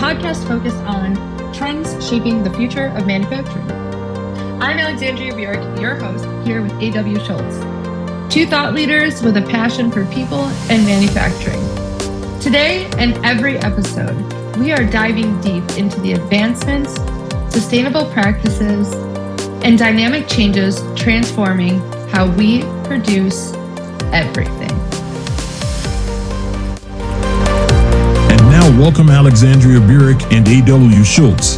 podcast focused on trends shaping the future of manufacturing. I'm Alexandria Burek, your host, here with A.W. Schultz, two thought leaders with a passion for people and manufacturing. Today and every episode, we are diving deep into the advancements, sustainable practices, and dynamic changes transforming how we produce everything. And now welcome Alexandria Burek and A.W. Schultz.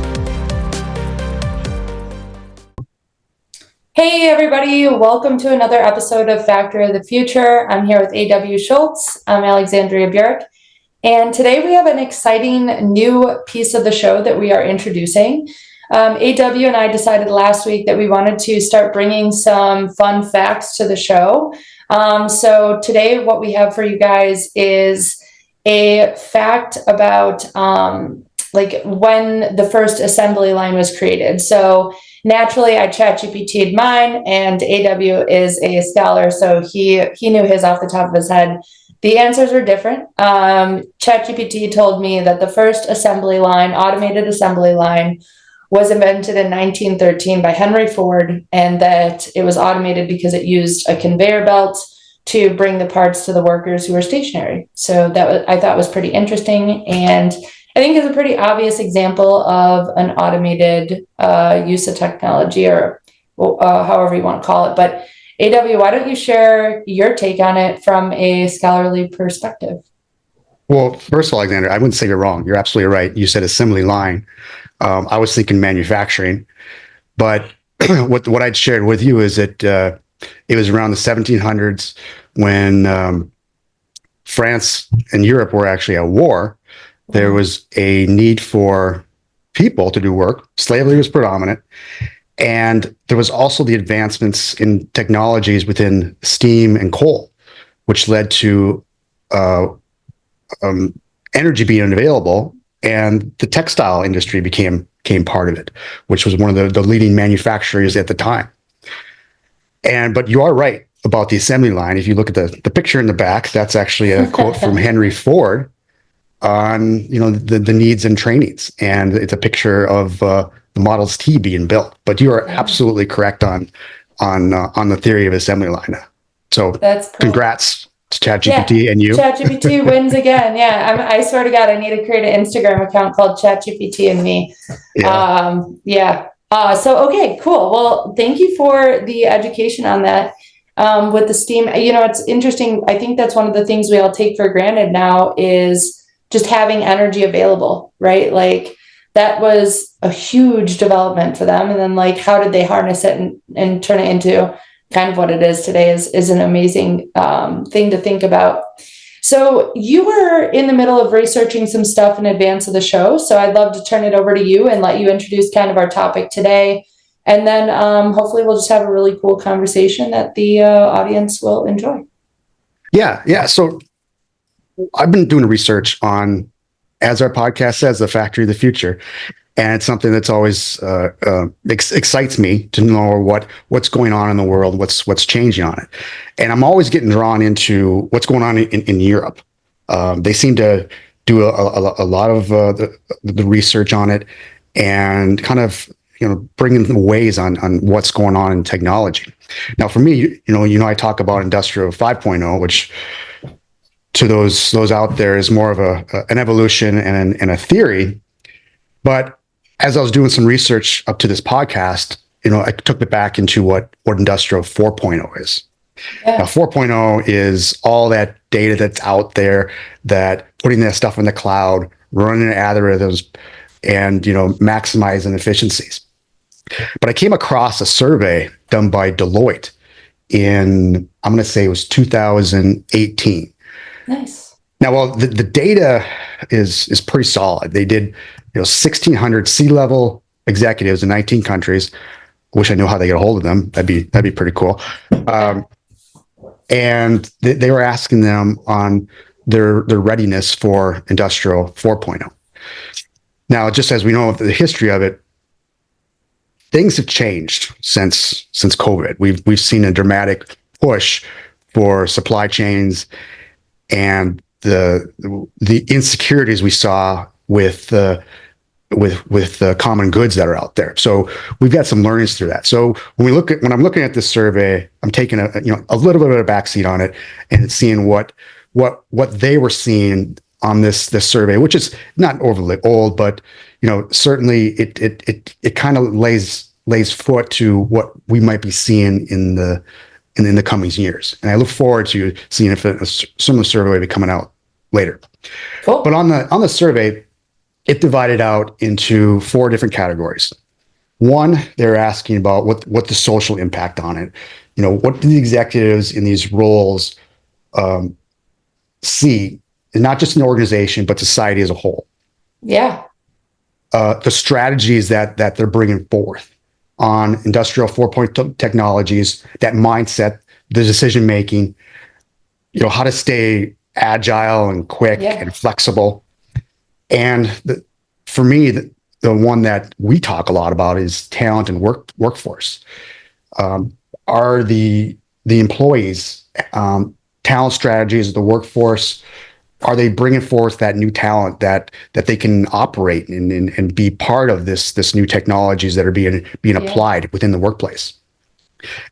Hey everybody, welcome to another episode of Factory of the Future. I'm here with A.W. Schultz. I'm Alexandria Burek. And today we have an exciting new piece of the show that we are introducing. A.W. and I decided last week that we wanted to start bringing some fun facts to the show. So today what we have for you guys is a fact about when the first assembly line was created. So naturally, I ChatGPT'd mine, and AW is a scholar, so he knew his off the top of his head. The answers are different. ChatGPT told me that the first automated assembly line, was invented in 1913 by Henry Ford, and that it was automated because it used a conveyor belt to bring the parts to the workers who were stationary. So I thought was pretty interesting, and I think is a pretty obvious example of an automated use of technology, or however you want to call it. But AW, why don't you share your take on it from a scholarly perspective? Well, first of all, Alexander, I wouldn't say you're wrong. You're absolutely right. You said assembly line. I was thinking manufacturing, but what I'd shared with you is that it was around the 1700s when France and Europe were actually at war. There was a need for people to do work. Slavery was predominant. And there was also the advancements in technologies within steam and coal, which led to energy being unavailable. And the textile industry became part of it, which was one of the leading manufacturers at the time. But you are right about the assembly line. If you look at the picture in the back, that's actually a quote from Henry Ford on the needs and trainings, and it's a picture of the Model T being built. But you are absolutely correct on the theory of assembly line. So that's cool. Congrats to ChatGPT and you. ChatGPT wins again. Yeah, I swear to God, I need to create an Instagram account called ChatGPT and me. So okay, cool. Well, thank you for the education on that. With the steam, it's interesting. I think that's one of the things we all take for granted now is just having energy available, right? Like that was a huge development for them. And then how did they harness it and turn it into kind of what it is today is an amazing thing to think about. So you were in the middle of researching some stuff in advance of the show. So I'd love to turn it over to you and let you introduce kind of our topic today. And then hopefully we'll just have a really cool conversation that the audience will enjoy. Yeah. So I've been doing research on, as our podcast says, the factory of the future. And it's something that's always excites me to know what's going on in the world, what's changing on it. And I'm always getting drawn into what's going on in Europe. They seem to do a lot of the research on it and kind of bringing the ways on what's going on in technology. Now, for me, I talk about Industrial 5.0, which to those out there is more of an evolution and a theory. But as I was doing some research up to this podcast, I took it back into what Industrial 4.0 is. Yeah. Now, 4.0 is all that data that's out there, that putting that stuff in the cloud, running algorithms, and maximizing efficiencies. But I came across a survey done by Deloitte in, I'm going to say it was 2018. Nice. Now, well, the data is pretty solid. They did 1,600 C-level executives in 19 countries. I wish I knew how they get a hold of them. That'd be pretty cool. And they were asking them on their readiness for Industrial 4.0. Now, just as we know the history of it, things have changed since COVID. We've seen a dramatic push for supply chains and the insecurities we saw with the common goods that are out there. So we've got some learnings through that. So when I'm looking at this survey, I'm taking a little bit of a backseat on it and seeing what they were seeing on this survey, which is not overly old, but certainly it kind of lays foot to what we might be seeing in the coming years. And I look forward to seeing if a similar survey will be coming out later. Cool. But on the survey, it divided out into 4 different categories. One, they're asking about what the social impact on it. What do the executives in these roles see, and not just an organization, but society as a whole. Yeah. The strategies that they're bringing forth on industrial 4.0 technologies, that mindset, the decision making, how to stay agile and quick and flexible. And for me, the one that we talk a lot about is talent and workforce. Are the employees, talent strategies of the workforce, are they bringing forth that new talent that they can operate and be part of this new technologies that are being applied within the workplace?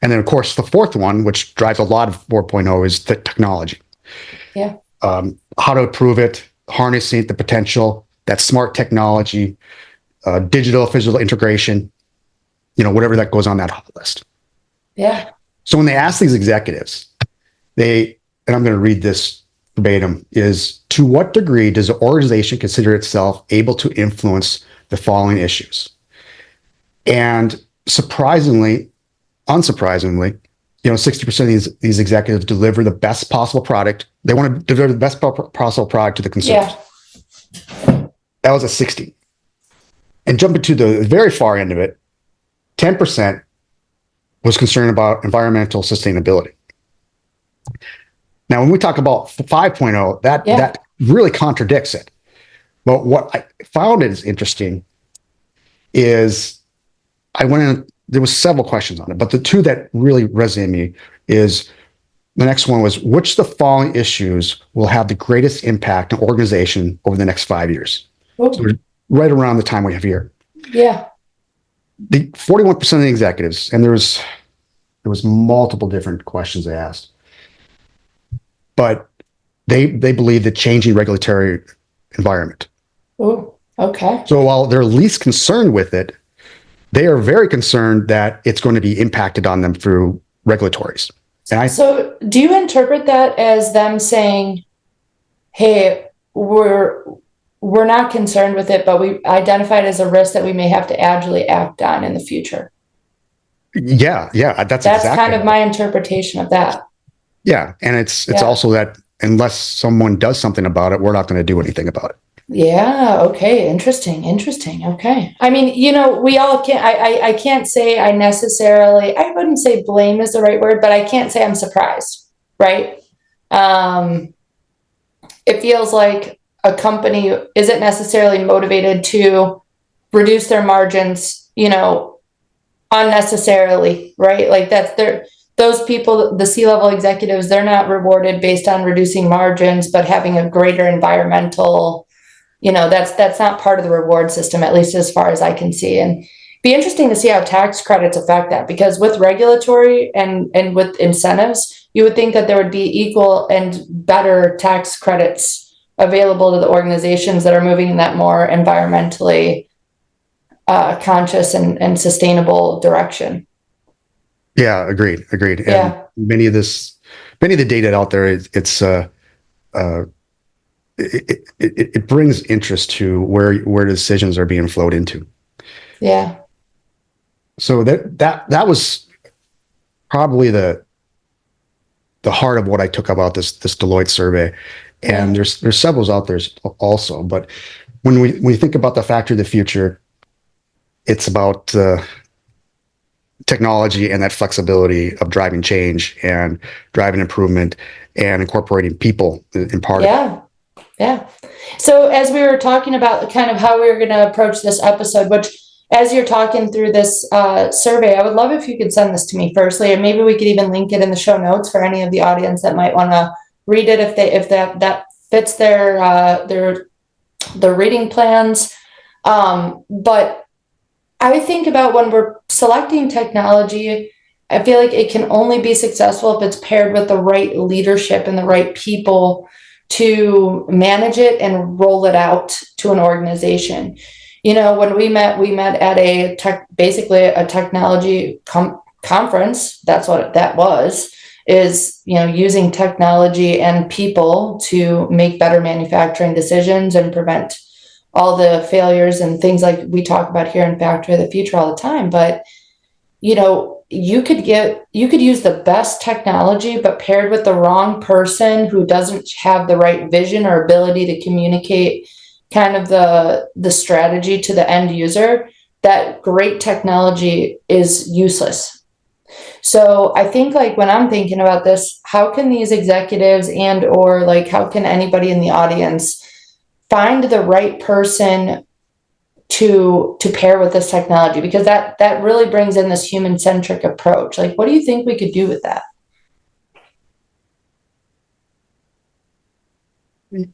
And then, of course, the fourth one, which drives a lot of 4.0, is the technology. Yeah. How to improve it, harnessing the potential, that smart technology, digital physical integration, whatever that goes on that hot list. Yeah. So when they ask these executives, and I'm going to read this verbatim, is to what degree does the organization consider itself able to influence the following issues? And unsurprisingly, 60% of these executives deliver the best possible product. They want to deliver the best possible product to the consumers. Yeah. That was a 60. And jumping to the very far end of it, 10% was concerned about environmental sustainability. Now, when we talk about 5.0, that really contradicts it. But what I found is interesting is I went in, there was several questions on it, but the 2 that really resonated me is the next one was, which of the following issues will have the greatest impact on organization over the next 5 years? So right around the time we have here. Yeah. The 41% of the executives, and there was multiple different questions they asked, but they believe the changing regulatory environment. Oh, okay. So while they're least concerned with it, they are very concerned that it's going to be impacted on them through regulatories. So do you interpret that as them saying, hey, we're not concerned with it, but we identify it as a risk that we may have to agilely act on in the future? Yeah. That's exactly kind of my interpretation of that. Yeah. And it's also that unless someone does something about it, we're not going to do anything about it. Yeah. Okay. Interesting. Okay. I mean, we all can't, I can't say I wouldn't say blame is the right word, but I can't say I'm surprised, right? It feels like a company isn't necessarily motivated to reduce their margins, unnecessarily, right? Like those people, the C-level executives, they're not rewarded based on reducing margins, but having a greater environmental, that's not part of the reward system, at least as far as I can see. And be interesting to see how tax credits affect that, because with regulatory and with incentives, you would think that there would be equal and better tax credits available to the organizations that are moving in that more environmentally conscious and sustainable direction. Yeah, agreed. Yeah. And many of the data out there, it brings interest to where decisions are being flowed into. Yeah. So that was probably the heart of what I took about this Deloitte survey. And there's several out there also, but when we think about the factory of the future, it's about technology and that flexibility of driving change and driving improvement and incorporating people in part of it. Yeah. So as we were talking about kind of how we were going to approach this episode, which as you're talking through this survey, I would love if you could send this to me firstly, and maybe we could even link it in the show notes for any of the audience that might want to read it if that fits their the reading plans. But I think about when we're selecting technology, I feel like it can only be successful if it's paired with the right leadership and the right people to manage it and roll it out to an organization. When we met at basically a technology conference. That's what that was, is, using technology and people to make better manufacturing decisions and prevent all the failures and things like we talk about here in Factory of the Future all the time. But, you could use the best technology, but paired with the wrong person who doesn't have the right vision or ability to communicate kind of the strategy to the end user, that great technology is useless. So I think, like, when I'm thinking about this, how can these executives or how can anybody in the audience find the right person to pair with this technology? Because that really brings in this human-centric approach. Like, what do you think we could do with that?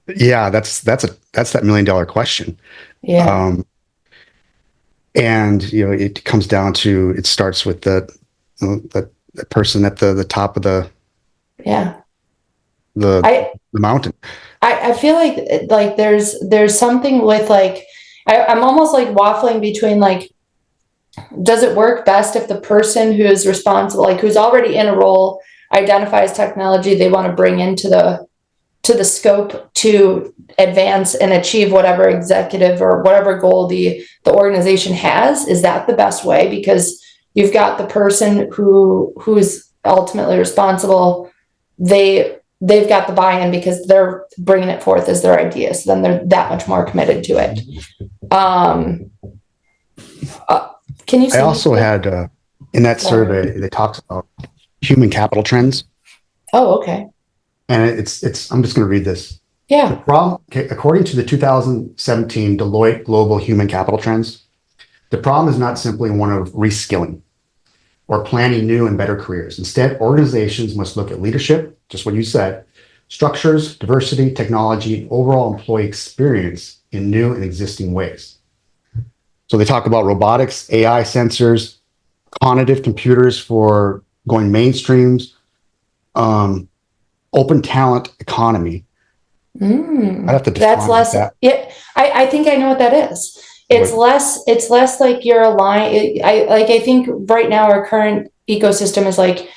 Yeah, that's that $1 million question. Yeah. And it comes down to, it starts with the person at the top of the mountain. I feel like there's something with, like, I'm almost like waffling between, like, does it work best if the person who is responsible, like who's already in a role, identifies technology they want to bring into the scope to advance and achieve whatever executive or whatever goal the organization has? Is that the best way? Because you've got the person who's ultimately responsible. They've got the buy-in because they're bringing it forth as their idea. So then they're that much more committed to it. Can you? I also had in that survey, they talks about human capital trends. Oh, okay. And it's. I'm just going to read this. Yeah. According to the 2017 Deloitte Global Human Capital Trends, the problem is not simply one of reskilling or planning new and better careers. Instead, organizations must look at leadership, just what you said, structures, diversity, technology, and overall employee experience in new and existing ways. So they talk about robotics, AI sensors, cognitive computers for going mainstreams, open talent economy. I'd have to define That's less. that. Yeah, I think I know what that is. It's less like you're aligned. I think right now our current ecosystem is like,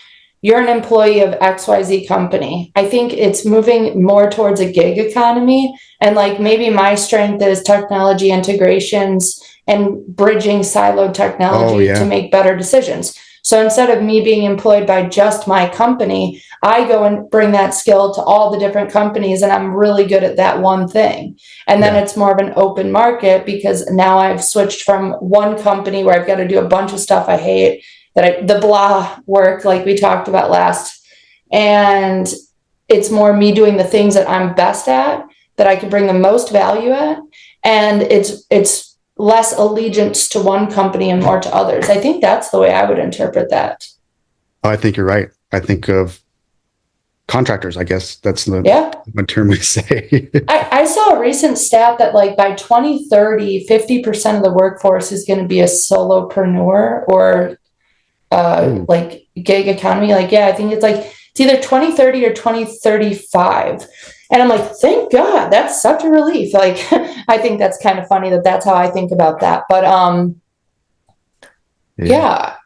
you're an employee of XYZ company. I think it's moving more towards a gig economy. And like, maybe my strength is technology integrations and bridging siloed technology to make better decisions. So instead of me being employed by just my company, I go and bring that skill to all the different companies, and I'm really good at that one thing. And then it's more of an open market, because now I've switched from one company where I've got to do a bunch of stuff I hate, the blah work, like we talked about last. And it's more me doing the things that I'm best at, that I can bring the most value at. And it's less allegiance to one company and more to others. I think that's the way I would interpret that. I think you're right. I think of contractors, I guess that's the term we say. I saw a recent stat that like by 2030, 50% of the workforce is going to be a solopreneur or like gig economy. Like, I think it's either 2030 or 2035. And I'm like, thank God, that's such a relief. Like, I think that's kind of funny that that's how I think about that. But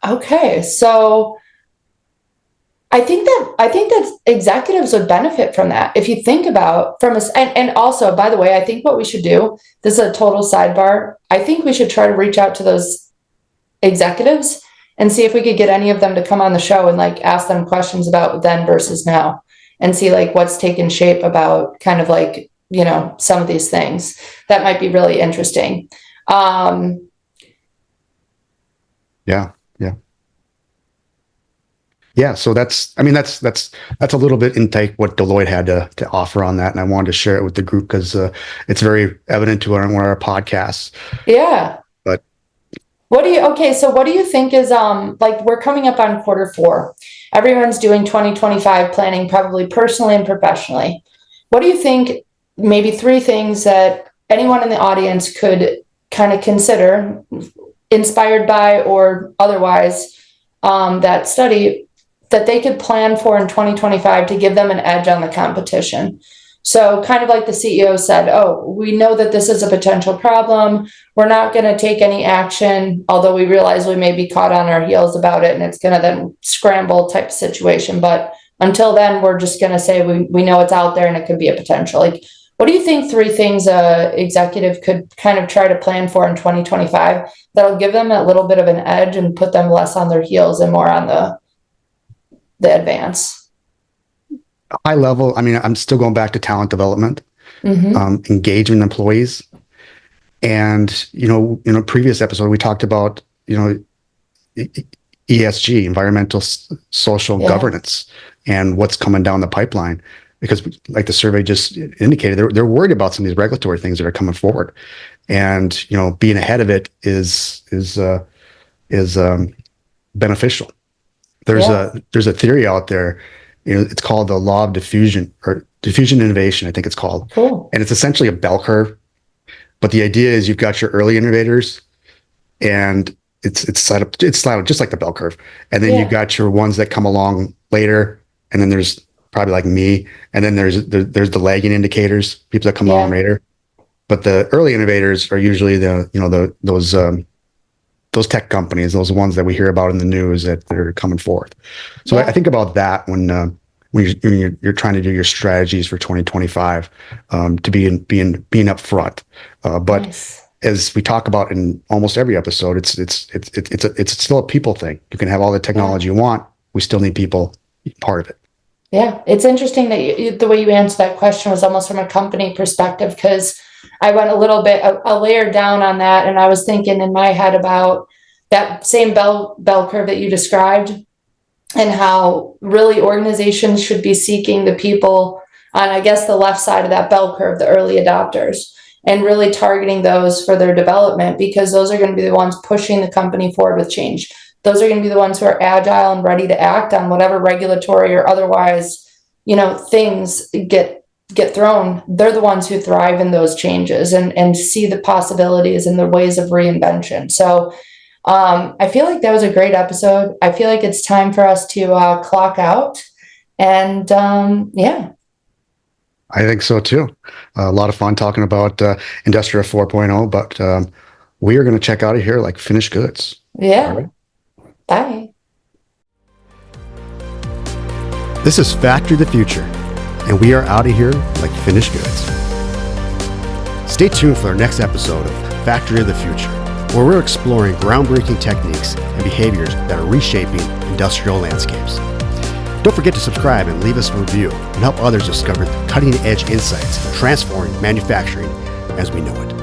okay. So I think that executives would benefit from that. If you think about and also, by the way, I think what we should do, this is a total sidebar, I think we should try to reach out to those executives and see if we could get any of them to come on the show and like ask them questions about then versus now, and see like what's taken shape about kind of like, some of these things. That might be really interesting. Yeah. So that's a little bit intake what Deloitte had to offer on that. And I wanted to share it with the group because it's very evident to one of our podcasts. Yeah. But what do you think is, like, we're coming up on Q4. Everyone's doing 2025 planning, probably personally and professionally. What do you think, maybe 3 things that anyone in the audience could kind of consider, inspired by or otherwise, that study, that they could plan for in 2025 to give them an edge on the competition. So kind of like the CEO said, oh, we know that this is a potential problem. We're not going to take any action, although we realize we may be caught on our heels about it and it's going to then scramble type situation. But until then, we're just going to say we know it's out there and it could be a potential. Like, what do you think 3 things a executive could kind of try to plan for in 2025 that'll give them a little bit of an edge and put them less on their heels and more on the advance? High level, I mean, I'm still going back to talent development, engaging employees. And, previous episode, we talked about, ESG, environmental, social governance, and what's coming down the pipeline. Because like the survey just indicated, they're worried about some of these regulatory things that are coming forward. And, being ahead of it is beneficial. There's a theory out there, it's called the law of diffusion, or diffusion innovation, I think it's called. Cool. And it's essentially a bell curve. But the idea is you've got your early innovators, and it's set up just like the bell curve. And then you've got your ones that come along later, and then there's probably like me, and then there's the lagging indicators, people that come along later. But the early innovators are usually those tech companies, those ones that we hear about in the news that they're coming forth. So I think about that when you're trying to do your strategies for 2025, to being up front. But as we talk about in almost every episode, it's still a people thing. You can have all the technology you want, we still need people part of it. Yeah, it's interesting that the way you answered that question was almost from a company perspective, because I went a little bit a layer down on that, and I was thinking in my head about that same bell curve that you described, and how really organizations should be seeking the people on, I guess, the left side of that bell curve, the early adopters, and really targeting those for their development, because those are going to be the ones pushing the company forward with change. Those are going to be the ones who are agile and ready to act on whatever regulatory or otherwise, things get thrown. They're the ones who thrive in those changes and see the possibilities and the ways of reinvention. So I feel like that was a great episode. I feel like it's time for us to clock out. And I think so too. A lot of fun talking about Industrial 4.0, but we are going to check out of here like finished goods. Yeah. All right. Bye. This is Factory of the Future, and we are out of here like finished goods. Stay tuned for our next episode of Factory of the Future, where we're exploring groundbreaking techniques and behaviors that are reshaping industrial landscapes. Don't forget to subscribe and leave us a review and help others discover the cutting-edge insights transforming manufacturing as we know it.